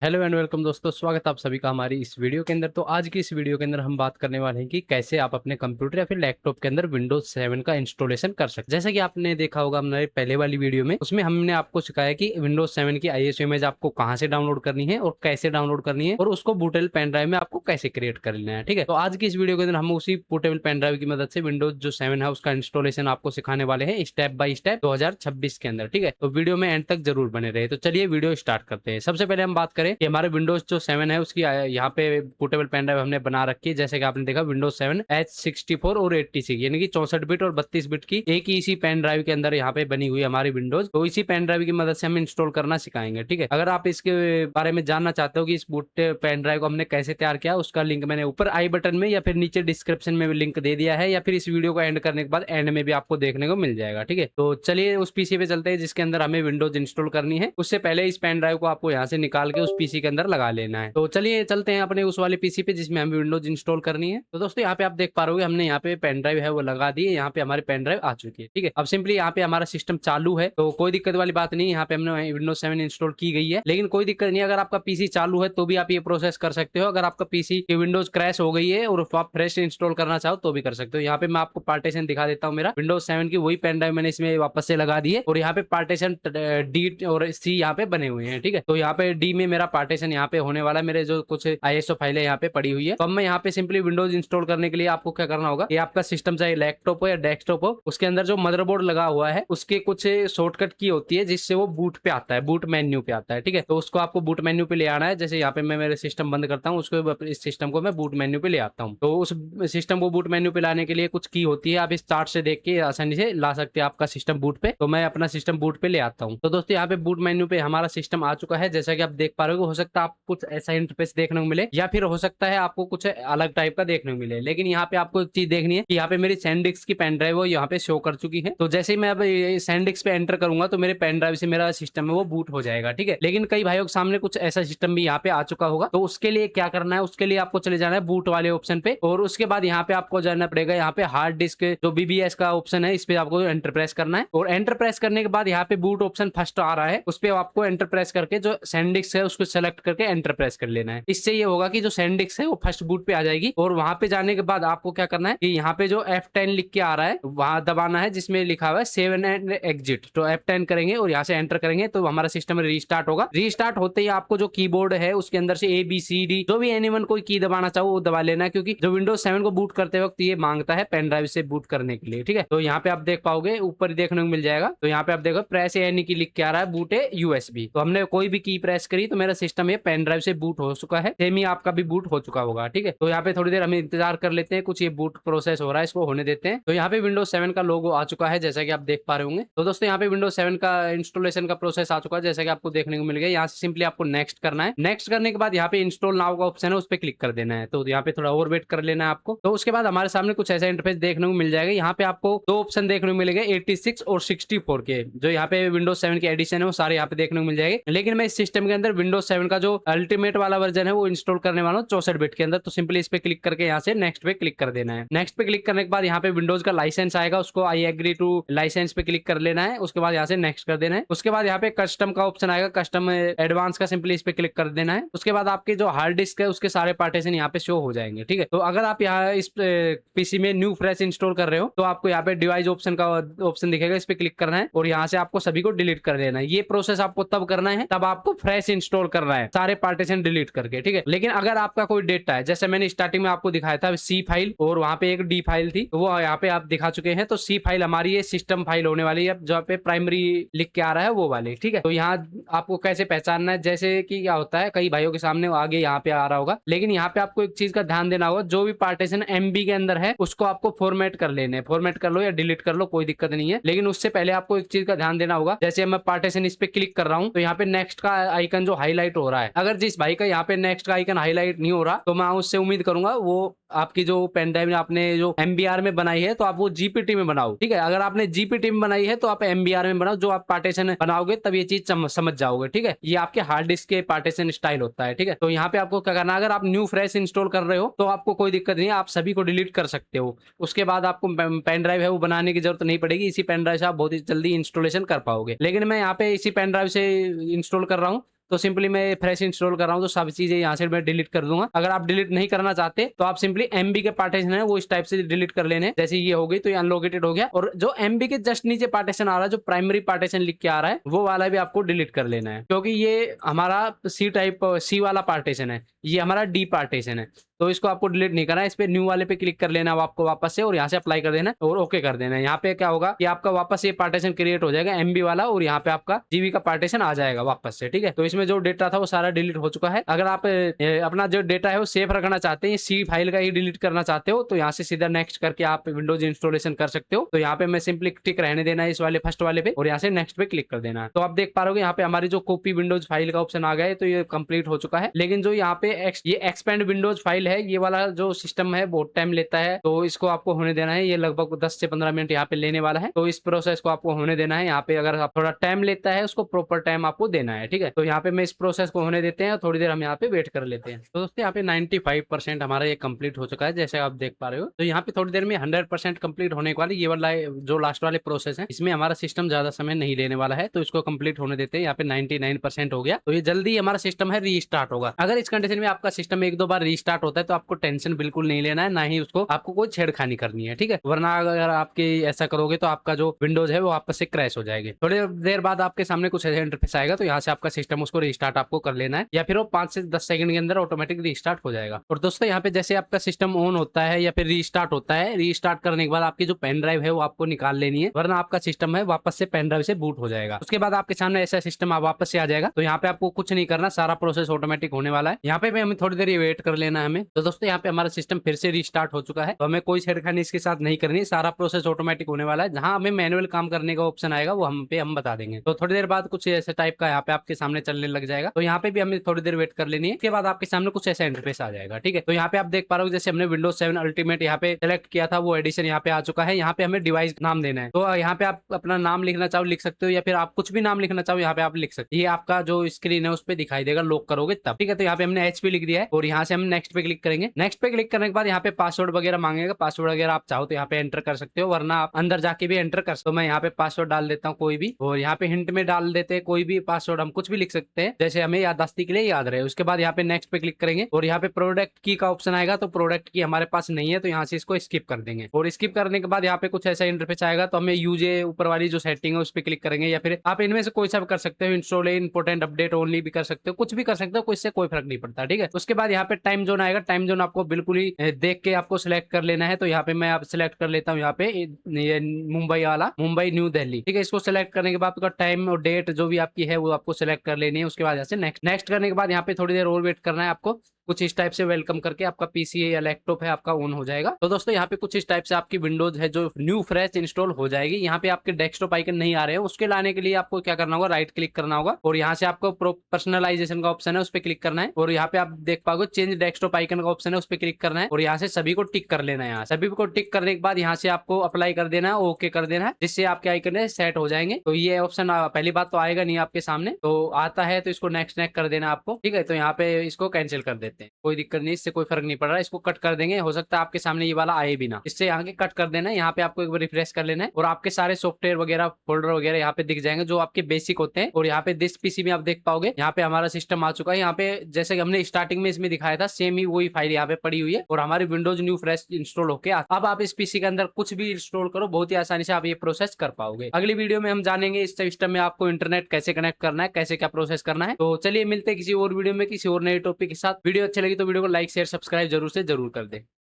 Hello and welcome दोस्तों, स्वागत है आप सभी का हमारी इस वीडियो के अंदर। तो आज की इस वीडियो के अंदर हम बात करने वाले हैं कि कैसे आप अपने कंप्यूटर या फिर लैपटॉप के अंदर विंडोज 7 का इंस्टॉलेशन कर सकते हैं। जैसा कि आपने देखा होगा हमारे पहले वाली वीडियो में, उसमें हमने आपको सिखाया कि विंडोज 7 की आईएसओ इमेज आपको कहाँ से डाउनलोड करनी है और कैसे डाउनलोड करनी है, और उसको बूटेबल पेन ड्राइव में आपको कैसे क्रिएट कर लेना है। ठीक है, तो आज की इस वीडियो के अंदर हम उसी बूटेबल पेन ड्राइव की मदद से विंडोज जो 7 है उसका इंस्टॉलेशन आपको सिखाने वाले हैं स्टेप बाय स्टेप 2026 के अंदर। ठीक है, तो वीडियो में एंड तक जरूर बने रहे। तो चलिए वीडियो स्टार्ट करते हैं। सबसे पहले हम बात करें कि हमारे विंडोज जो 7 है उसकी यहाँ पे पोर्टेबल पेन ड्राइव हमने बना रखी है। जैसे कि आपने देखा विंडोज 7 H64 और 86 यानी कि 64 बिट और 32 बिट की एक ही इसी पेन ड्राइव के अंदर यहाँ पे बनी हुई है हमारी विंडोज। तो इसी पेन ड्राइव की मदद से हम इंस्टॉल करना सिखाएंगे। ठीक है, अगर आप इसके बारे में जानना चाहते हो कि इस बूट पेन ड्राइव को हमने कैसे तैयार किया, उसका लिंक मैंने ऊपर आई बटन में या फिर नीचे डिस्क्रिप्शन में भी लिंक दे दिया है, या फिर इस वीडियो को एंड करने के बाद एंड में भी आपको देखने को मिल जाएगा। ठीक है, तो चलिए उस पीसी पे चलते हैं जिसके अंदर हमें विंडोज इंस्टॉल करनी है। उससे पहले इस पेन ड्राइव को आपको यहाँ से निकाल के उस पीसी के अंदर लगा लेना है। तो चलिए चलते हैं अपने उस वाले पीसी पे जिसमें हमें विंडोज इंस्टॉल करनी है। तो दोस्तों यहाँ पे आप देख पा रहे हो हमने यहाँ पे पेन ड्राइव है वो लगा दी है। यहाँ पे हमारी पेन ड्राइव आ चुकी है। ठीक है, अब सिंपली यहाँ पे हमारा सिस्टम चालू है तो कोई दिक्कत वाली बात नहीं। यहाँ पे हमने विंडोज 7 इंस्टॉल की गई है, लेकिन कोई दिक्कत नहीं। अगर आपका पीसी चालू है तो भी आप ये प्रोसेस कर सकते हो। अगर आपका पीसी की विंडोज क्रैश हो गई है और आप फ्रेश इंस्टॉल करना चाहो तो भी कर सकते हो। यहाँ पे मैं आपको पार्टीशन दिखा देता हूँ। मेरा विंडोज 7 की वही पेन ड्राइव मैंने इसमें वापस से लगा दी है और यहाँ पे पार्टीशन डी और सी यहाँ पे बने हुए हैं। ठीक है, तो यहाँ पे डी में मेरा पार्टीशन यहाँ पे होने वाला है। मेरे जो कुछ आईएसओ फाइलें यहाँ पे पड़ी हुई है। तो अब मैं यहाँ पे सिंपली विंडोज इंस्टॉल करने के लिए आपको क्या करना होगा कि आपका सिस्टम चाहे लैपटॉप हो या डेस्कटॉप हो, उसके अंदर जो मदरबोर्ड लगा हुआ है उसके कुछ शॉर्टकट की होती है जिससे वो बूट पे आता है, बूट मेन्यू पे आता है। ठीक है, तो उसको आपको बूट मेन्यू पे ले आना है। जैसे यहाँ पे मैं मेरे सिस्टम बंद करता हूँ, उसको इस सिस्टम को मैं बूट मेन्यू पे ले आता हूँ। तो उस सिस्टम को बूट मेन्यू पे लाने के लिए कुछ की होती है, आप इस चार्ट से देख के आसानी से ला सकते हैं आपका सिस्टम बूट पे। तो मैं अपना सिस्टम बूट पे ले आता हूँ। तो दोस्तों यहाँ पे बूट मेन्यू पे हमारा सिस्टम आ चुका है। जैसा कि आप देख पा रहे हो, हो सकता है आप कुछ ऐसा इंटरफेस देखने को मिले या फिर हो सकता है आपको कुछ अलग टाइप का देखने को मिले, लेकिन यहाँ पे आपको एक चीज देखनी है कि यहाँ पे मेरी सैंडिस्क की पेन ड्राइव वो यहाँ पे शो कर चुकी है। तो जैसे ही मैं अब सैंडिस्क पे एंटर करूंगा तो मेरे पेन ड्राइव से मेरा सिस्टम है वो बूट हो जाएगा। ठीक है, लेकिन कई भाइयों के सामने कुछ ऐसा सिस्टम भी यहाँ पे आ चुका होगा। तो उसके लिए क्या करना है, उसके लिए आपको चले जाना है बूट वाले ऑप्शन पे और उसके बाद यहाँ पे आपको जाना पड़ेगा यहाँ पे हार्ड डिस्क जो बीबीएस का ऑप्शन है, इस पे आपको एंटर प्रेस करना है। और एंटर प्रेस करने के बाद यहाँ पे बूट ऑप्शन फर्स्ट आ रहा है, उस पे आपको एंटर प्रेस करके जो सैंडिस्क है उसको सेलेक्ट करके एंटर प्रेस कर लेना है। इससे ये होगा कि जो सैंडिस्क है वो फर्स्ट बूट पे आ जाएगी। और वहां पे जाने के बाद आपको क्या करना है कि यहाँ पे जो F10 लिख के आ रहा है वहां दबाना है जिसमें लिखा हुआ है 7 एंड एग्जिट। तो F10 करेंगे और यहाँ से एंटर करेंगे तो हमारा सिस्टम रीस्टार्ट होगा। रीस्टार्ट होते ही आपको जो कीबोर्ड है उसके अंदर से ABCD जो भी एनीवन कोई की दबाना चाहो वो दबा लेना है, क्योंकि जो विंडोज 7 को बूट करते वक्त ये मांगता है पेन ड्राइव से बूट करने के लिए। ठीक है, तो यहाँ पे आप देख पाओगे ऊपर देखने को मिल जाएगा। तो यहाँ पे आप देखो प्रेस एनी की लिख के आ रहा है बूट है USB। तो हमने कोई भी की प्रेस करी तो मेरा सिस्टम ये पेन ड्राइव से बूट हो चुका है। सेम ही आपका भी बूट हो चुका होगा। ठीक है, तो यहाँ पे थोड़ी देर हमें इंतजार कर लेते हैं, कुछ ये बूट प्रोसेस हो रहा है, इसको होने देते हैं। तो यहाँ पे विंडोज 7 का लोगो आ चुका है जैसा कि आप देख पा रहे होंगे। तो दोस्तों यहाँ पे विंडोज 7 का इंस्टॉलेशन का प्रोसेस आ चुका है जैसा कि आपको देखने को मिल गया। यहाँ से सिंपली आपको नेक्स्ट करना है। नेक्स्ट करने के बाद यहाँ पे इंस्टॉल नाउ का ऑप्शन है, उस पर क्लिक कर देना है। तो यहाँ पे थोड़ा और वेट कर लेना है आपको। तो उसके बाद हमारे सामने कुछ ऐसा इंटरफेस देखने को मिल जाएगा। यहाँ पे आपको दो ऑप्शन देखने को मिलेंगे 86 और 64 के। जो यहाँ पे विंडोज 7 के एडिशन है वो सारे यहाँ पे देखने को मिल जाएंगे, लेकिन मैं इस सिस्टम के अंदर विंडोज 7 का जो अल्टीमेट वाला वर्जन है वो इंस्टॉल करने वाला हूँ 64 बिट के अंदर। तो सिंपली इस पे क्लिक करके यहाँ से नेक्स्ट पे क्लिक कर देना है। नेक्स्ट पे क्लिक करने के बाद यहाँ पे विंडोज का लाइसेंस आएगा, उसको आई एग्री टू लाइसेंस पे क्लिक कर लेना है। उसके बाद यहाँ से नेक्स्ट कर देना है। उसके बाद यहाँ पे कस्टम का ऑप्शन आएगा, कस्टम एडवांस का सिंपली इस पे क्लिक कर देना है। उसके बाद आपके जो हार्ड डिस्क है उसके सारे पार्टीशन यहाँ पे शो हो जाएंगे। ठीक है, तो अगर आप यहाँ इस पीसी में न्यू फ्रेश इंस्टॉल कर रहे हो तो आपको यहाँ पे डिवाइस ऑप्शन का ऑप्शन दिखेगा, इस पे क्लिक करना है और यहाँ से आपको सभी को डिलीट कर देना है। ये प्रोसेस आपको तब करना है तब आपको फ्रेश इंस्टॉल करना है सारे पार्टीशन डिलीट करके। ठीक है, लेकिन अगर आपका कोई डेटा है, जैसे मैंने स्टार्टिंग में आपको दिखाया था C फाइल और वहां पे एक D फाइल थी, तो वो यहाँ पे आप दिखा चुके हैं। तो C फाइल हमारी ये सिस्टम फाइल होने वाली है जो पे प्राइमरी लिख के आ रहा है वो वाली। ठीक है, तो यहाँ आपको कैसे पहचानना है, जैसे कि क्या होता है कई भाइयों के सामने आगे यहाँ पे आ रहा होगा, लेकिन यहाँ पे आपको एक चीज का ध्यान देना होगा, जो भी पार्टीशन MB के अंदर है उसको आपको फॉर्मेट कर लेने, फॉर्मेट कर लो या डिलीट कर लो कोई दिक्कत नहीं है। लेकिन उससे पहले आपको एक चीज का ध्यान देना होगा, जैसे मैं पार्टीशन इस पे क्लिक कर रहा हूँ तो यहाँ पे नेक्स्ट का आइकन जो हाईलाइट हो रहा है, अगर जिस भाई का यहाँ पे नेक्स्ट का आइकन हाईलाइट नहीं हो रहा तो मैं उससे उम्मीद करूंगा वो आपकी जो पेन ड्राइव आपने जो MBR में बनाई है तो आप वो GPT में बनाओ। ठीक है, अगर आपने GPT में बनाई है तो आप MBR में बनाओ। जो आप पार्टीशन बनाओगे तब ये चीज समझ जाओगे। ठीक है, ये आपके हार्ड डिस्क के पार्टीशन स्टाइल होता है। ठीक है, तो यहाँ पे आपको क्या करना है, अगर आप न्यू फ्रेश इंस्टॉल कर रहे हो तो आपको कोई दिक्कत नहीं है, आप सभी को डिलीट कर सकते हो। उसके बाद आपको पेन ड्राइव है वो बनाने की जरूरत नहीं पड़ेगी, इसी पेन ड्राइव से आप बहुत ही जल्दी इंस्टॉलेशन कर पाओगे। लेकिन मैं यहाँ पे इसी पेन ड्राइव से इंस्टॉल कर रहा हूँ तो सिंपली मैं फ्रेश इंस्टॉल कर रहा हूँ तो सब चीजें यहाँ से मैं डिलीट कर दूंगा। अगर आप डिलीट नहीं करना चाहते तो आप सिंपली एमबी के पार्टीशन है वो इस टाइप से डिलीट कर लेने, जैसे ये हो गई तो ये अनलोकेटेड हो गया। और जो एमबी के जस्ट नीचे पार्टीशन आ रहा है, जो प्राइमरी पार्टीशन लिख के आ रहा है, वो वाला भी आपको डिलीट कर लेना है, क्योंकि ये हमारा सी वाला पार्टीशन है, ये हमारा डी पार्टीशन है। तो इसको आपको डिलीट नहीं करना है, इस पे न्यू वाले पे क्लिक कर लेना है आपको वापस से, और यहाँ से अप्लाई कर देना और ओके कर देना है। यहाँ पे क्या होगा कि आपका वापस ये पार्टीशन क्रिएट हो जाएगा एमबी वाला, और यहाँ पे आपका जीबी का पार्टीशन आ जाएगा वापस से। ठीक है, तो इसमें जो डेटा था वो सारा डिलीट हो चुका है। अगर आप अपना जो डेटा है वो सेफ रखना चाहते हैं, सी फाइल का ही डिलीट करना चाहते हो, तो यहाँ से सीधा नेक्स्ट करके आप विंडोज इंस्टॉलेशन कर सकते हो। तो यहाँ पे मैं सिंपली टिक रहने देना है इस वाले फर्स्ट वाले पे, और यहाँ से नेक्स्ट पे क्लिक कर देना है। तो आप देख पा रहे हो यहाँ पे हमारी जो कॉपी विंडोज फाइल का ऑप्शन आ गया है, तो ये कंप्लीट हो चुका है। लेकिन जो यहाँ पे ये एक्सपेंड विंडोज फाइल है, ये वाला जो सिस्टम है बहुत टाइम लेता है, तो इसको आपको होने देना है। ये लगभग 10 से 15 मिनट यहाँ पे लेने वाला है, तो इस प्रोसेस को आपको होने देना है। यहाँ पे अगर आप थोड़ा टाइम लेता है, उसको प्रॉपर टाइम आपको देना है। ठीक है, तो यहाँ पे मैं इस प्रोसेस को होने देते हैं, थोड़ी देर हम यहाँ पे वेट कर लेते हैं। तो दोस्तों यहाँ पे 95% हमारा ये कंप्लीट हो चुका है, जैसे आप देख पा रहे हो। तो यहाँ पे थोड़ी देर में 100% कंप्लीट होने वाली ये वाला जो लास्ट वाले प्रोसेस है, इसमें हमारा सिस्टम ज्यादा समय नहीं लेने वाला है, तो इसको कंप्लीट होने देते हैं। यहाँ पे 99% हो गया, तो ये जल्दी हमारा सिस्टम है रीस्टार्ट होगा। अगर इस कंडीशन में आपका सिस्टम एक दो बार रीस्टार्ट होता है तो आपको टेंशन बिल्कुल नहीं लेना है, ना ही उसको आपको कोई छेड़खानी करनी है। ठीक है, वरना अगर आपके ऐसा करोगे तो आपका जो विंडोज है वो आपस से क्रैश हो जाएगी। थोड़ी देर बाद आपके सामने कुछ ऐसा इंटरफेस आएगा, तो यहाँ से आपका सिस्टम उसको रीस्टार्ट आपको कर लेना है, या फिर वो 5 से 10 सेकंड के अंदर ऑटोमेटिक रीस्टार्ट हो जाएगा। और दोस्तों यहाँ पे जैसे आपका सिस्टम ऑन होता है या फिर रीस्टार्ट होता है, रीस्टार्ट करने के बाद आपकी जो पेन ड्राइव है वो आपको निकाल लेनी है, वरना आपका सिस्टम है वापस से पेन ड्राइव से बूट हो जाएगा। उसके बाद आपके सामने ऐसा सिस्टम वापस से आ जाएगा। तो यहाँ पे आपको कुछ नहीं करना, सारा प्रोसेस ऑटोमेटिक होने वाला है। यहाँ पे हमें थोड़ी देर वेट कर लेना है हमें। तो दोस्तों यहाँ पे हमारा सिस्टम फिर से रीस्टार्ट हो चुका है, तो हमें कोई छेड़खानी इसके साथ नहीं करनी, सारा प्रोसेस ऑटोमेटिक होने वाला है। जहां हमें मैनुअल काम करने का ऑप्शन आएगा वो हम बता देंगे। तो थोड़ी देर बाद कुछ ऐसे टाइप का यहाँ पे आपके सामने चलने लग जाएगा, तो यहाँ पे भी हमें थोड़ी देर वेट कर लेनी है। इसके बाद आपके सामने कुछ ऐसा इंटरफेस आ जाएगा। ठीक है, तो यहाँ पे आप देख पा रहे हो जैसे हमने विंडोज 7 अल्टीमेट यहाँ पे सेलेक्ट किया था, वो एडिशन यहाँ पे आ चुका है। यहाँ पे हमें डिवाइस नाम देना है, तो यहाँ पे आप अपना नाम लिखना चाहो लिख सकते हो, या फिर आप कुछ भी नाम लिखना चाहो यहाँ पे आप लिख सकते हो। ये आपका जो स्क्रीन है उस पर दिखाई देगा लॉक करोगे तब। ठीक है, तो यहाँ पे हमने एचपी लिख दिया है, और यहाँ से हम नेक्स्ट पे क्लिक करेंगे। नेक्स्ट पे क्लिक करने के बाद यहाँ पे पासवर्ड वगैरह मांगेगा, पासवर्ड वगैरह आप चाहो तो यहाँ पे एंटर कर सकते हो, वरना आप अंदर जाके भी एंटर कर सकते हो। मैं यहाँ पे पासवर्ड डाल देता हूँ कोई भी, और यहाँ पे हिंट में डाल देते हैं कोई भी पासवर्ड, हम कुछ भी लिख सकते हैं जैसे हमें याददाश्ती के लिए याद रहे। उसके बाद यहाँ पे नेक्स्ट पे क्लिक करेंगे, और यहाँ पे प्रोडक्ट की का ऑप्शन आएगा, तो प्रोडक्ट की हमारे पास नहीं है, तो यहाँ से इसको स्किप कर देंगे। और स्किप करने के बाद यहाँ पे कुछ ऐसा इंटरफेस आएगा, तो हमें यूजे ऊपर वाली जो सेटिंग है उस पर क्लिक करेंगे, या फिर आप इनमें से कोई सा भी कर सकते हो, इंस्टॉल इंपोर्टेंट अपडेट ओनली भी कर सकते हो, कुछ भी कर सकते हो, इससे कोई फर्क नहीं पड़ता। ठीक है, उसके बाद यहाँ पे टाइम जोन आएगा, टाइम जोन आपको बिल्कुल ही देख के आपको सिलेक्ट कर लेना है। तो यहाँ पे मैं आप सिलेक्ट कर लेता हूँ यहाँ पे ये मुंबई वाला, मुंबई न्यू दिल्ली। ठीक है, इसको सिलेक्ट करने के बाद आपका टाइम और डेट जो भी आपकी है वो आपको सिलेक्ट कर लेनी है। उसके बाद यहाँ से नेक्स्ट करने के बाद यहाँ पे थोड़ी देर और वेट करना है आपको। कुछ इस टाइप से वेलकम करके आपका पीसी या लैपटॉप है आपका ऑन हो जाएगा। तो दोस्तों यहाँ पे कुछ इस टाइप से आपकी विंडोज है जो न्यू फ्रेश इंस्टॉल हो जाएगी। यहाँ पे आपके डेस्कटॉप आइकन नहीं आ रहे हैं, उसके लाने के लिए आपको क्या करना होगा, राइट क्लिक करना होगा, और यहाँ से आपको पर्सनलाइजेशन का ऑप्शन है उस पर क्लिक करना है, और यहाँ पे आप देख पाओगे चेंज डेस्कटॉप आइकन का ऑप्शन है उस पर क्लिक करना है, और यहाँ से सभी को टिक कर लेना है। यहाँ सभी को टिक करने के बाद यहाँ से आपको अप्लाई कर देना है, ओके कर देना है, जिससे आपके आइकन है सेट हो जाएंगे। तो ये ऑप्शन पहली बात तो आएगा नहीं आपके सामने, तो आता है तो इसको नेक्स्ट कर देना आपको। ठीक है, तो यहाँ पे इसको कैंसिल कर देते हैं, कोई दिक्कत नहीं, इससे कोई फर्क नहीं पड़ रहा है। इसको कट कर देंगे, हो सकता है आपके सामने ये वाला आए भी ना, इससे यहाँ के कट कर देना है। यहाँ पे आपको एक बार रिफ्रेश कर लेना है, और आपके सारे सॉफ्टवेयर वगैरह फोल्डर वगैरह यहाँ पे दिख जाएंगे जो आपके बेसिक होते हैं। और यहाँ पे दिस पीसी में आप देख पाओगे यहाँ पे हमारा सिस्टम आ चुका है। यहाँ पे जैसे कि हमने स्टार्टिंग में इसमें दिखाया था सेम ही वही फाइल यहाँ पे पड़ी हुई है, और हमारी विंडोज न्यू फ्रेश इंस्टॉल होके अब आप इस पीसी के अंदर कुछ भी इंस्टॉल करो, बहुत ही आसानी से आप ये प्रोसेस कर पाओगे। अगली वीडियो में हम जानेंगे इस सिस्टम में आपको इंटरनेट कैसे कनेक्ट करना है, कैसे क्या प्रोसेस करना है। तो चलिए मिलते हैं किसी और वीडियो में किसी और नए टॉपिक के साथ। वीडियो अच्छी लगी तो वीडियो को लाइक शेयर सब्सक्राइब जरूर से जरूर कर दे।